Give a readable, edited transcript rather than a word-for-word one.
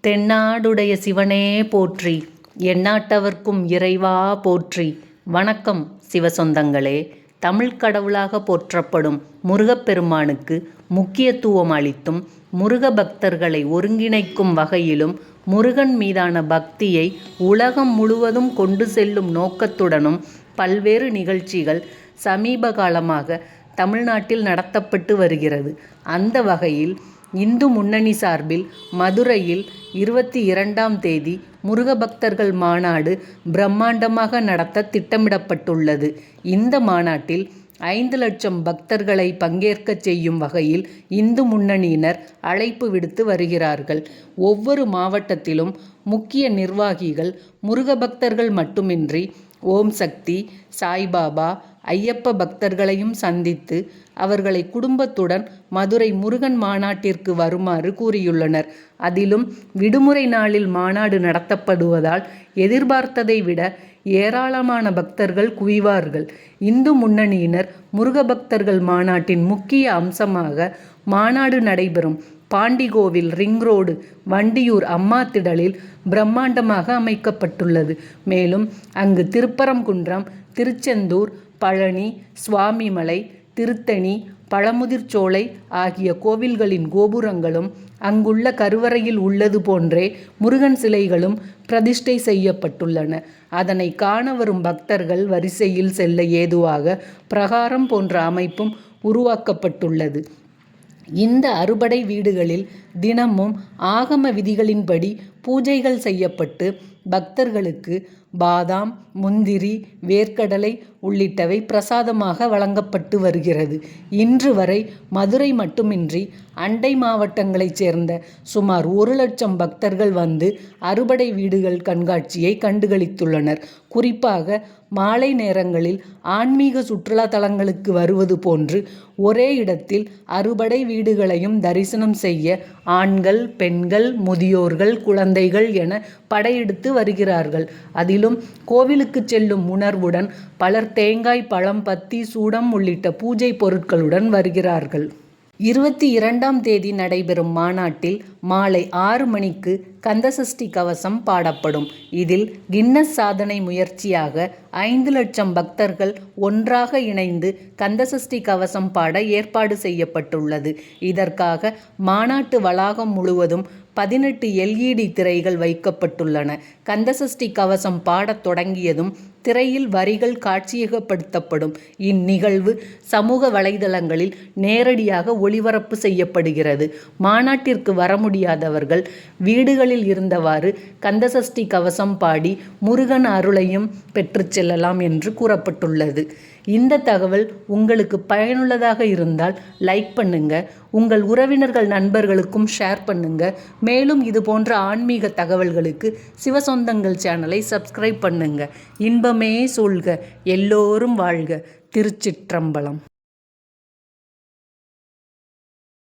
தென்னாடுடைய சிவனே போற்றி, எந்நாட்டவர்க்கும் இறைவா போற்றி. வணக்கம் சிவசொந்தங்களே. தமிழ் கடவுளாக போற்றப்படும் முருகப்பெருமானுக்கு முக்கியத்துவம் அளித்தும் முருக பக்தர்களை ஒருங்கிணைக்கும் வகையிலும் முருகன் மீதான பக்தியை உலகம் முழுவதும் கொண்டு செல்லும் நோக்கத்துடனும் பல்வேறு நிகழ்ச்சிகள் சமீப காலமாக தமிழ்நாட்டில் நடத்தப்பட்டு வருகிறது. அந்த வகையில் இந்து முன்னணி சார்பில் மதுரையில் 22ஆம் தேதி முருக பக்தர்கள் மாநாடு பிரம்மாண்டமாக நடத்த திட்டமிடப்பட்டுள்ளது. இந்த மாநாட்டில் 5 லட்சம் பக்தர்களை பங்கேற்க செய்யும் வகையில் இந்து முன்னணியினர் அழைப்பு விடுத்து வருகிறார்கள். ஒவ்வொரு மாவட்டத்திலும் முக்கிய நிர்வாகிகள் முருக பக்தர்கள் மட்டுமின்றி ஓம் சக்தி, சாய்பாபா, ஐயப்ப பக்தர்களையும் சந்தித்து அவர்களை குடும்பத்துடன் மதுரை முருகன் மாநாட்டிற்கு வருமாறு கூறியுள்ளனர். அதிலும் விடுமுறை நாளில் மாநாடு நடத்தப்படுவதால் எதிர்பார்த்ததை விட ஏராளமான பக்தர்கள் குவிவார்கள். இந்து முன்னணியினர் முருக பக்தர்கள் மாநாட்டின் முக்கிய அம்சமாக மாநாடு நடைபெறும் பாண்டிகோவில் ரிங் ரோடு வண்டியூர் அம்மா திடலில் பிரம்மாண்டமாக அமைக்கப்பட்டுள்ளது. மேலும் அங்கு திருப்பரங்குன்றம், திருச்செந்தூர், பழனி, சுவாமிமலை, திருத்தணி, பழமுதிர்ச்சோலை ஆகிய கோவில்களின் கோபுரங்களும் அங்குள்ள கருவறையில் உள்ளது போன்றே முருகன் சிலைகளும் பிரதிஷ்டை செய்யப்பட்டுள்ளன. அதனை காண வரும் பக்தர்கள் வரிசையில் செல்ல ஏதுவாக பிரகாரம் போன்ற அமைப்பும் உருவாக்கப்பட்டுள்ளது. இந்த அறுபடை வீடுகளில் தினமும் ஆகம விதிகளின்படி பூஜைகள் செய்யப்பட்டு பக்தர்களுக்கு பாதாம், முந்திரி, வேர்க்கடலை உள்ளிட்டவை பிரசாதமாக வழங்கப்பட்டு வருகிறது. இன்று வரை மதுரை மட்டுமின்றி அண்டை மாவட்டங்களைச் சேர்ந்த சுமார் 1 லட்சம் பக்தர்கள் வந்து அறுபடை வீடுகள் கண்காட்சியை கண்டுகளித்துள்ளனர். குறிப்பாக மாலை நேரங்களில் ஆன்மீக சுற்றுலா தலங்களுக்கு வருவது போன்று ஒரே இடத்தில் அறுபடை வீடுகளையும் தரிசனம் செய்ய ஆண்கள், பெண்கள், முதியோர்கள், குழந்தைகள் என படையெடுத்து வருகிறார்கள். அதிலும் கோவிலுக்கு செல்லும் உணர்வுடன் பலர் தேங்காய், பழம், பத்தி, சூடம் உள்ளிட்ட பூஜை பொருட்களுடன் வருகிறார்கள். 22ஆம் தேதி நடைபெறும் மாநாட்டில் மாலை 6 மணிக்கு கந்தசஷ்டி கவசம் பாடப்படும். இதில் கின்னஸ் சாதனை முயற்சியாக 5 லட்சம் பக்தர்கள் ஒன்றாக இணைந்து கந்தசஷ்டி கவசம் பாட ஏற்பாடு செய்யப்பட்டுள்ளது. இதற்காக மாநாட்டு வளாகம் முழுவதும் 18 LED திரைகள் வைக்கப்பட்டுள்ளன. கந்தசஷ்டி கவசம் பாடத் தொடங்கியதும் திரையில் வரிகள் காட்சியகப்படுத்தப்படும். இந்நிகழ்வு சமூக வலைதளங்களில் நேரடியாக ஒளிபரப்பு செய்யப்படுகிறது. மாநாட்டிற்கு வர முடியாதவர்கள் வீடுகளில் இருந்தவாறு கந்தசஷ்டி கவசம் பாடி முருகன் அருளையும் பெற்று செல்லலாம் என்று கூறப்பட்டுள்ளது. இந்த தகவல் உங்களுக்கு பயனுள்ளதாக இருந்தால் லைக் பண்ணுங்க, உங்கள் உறவினர்கள் நண்பர்களுக்கும் ஷேர் பண்ணுங்க. மேலும் இது போன்ற ஆன்மீக தகவல்களுக்கு சிவசொந்தங்கள் சேனலை சப்ஸ்கிரைப் பண்ணுங்க. இன்பமே சூழ்க, எல்லோரும் வாழ்க. திருச்சிற்றம்பலம்.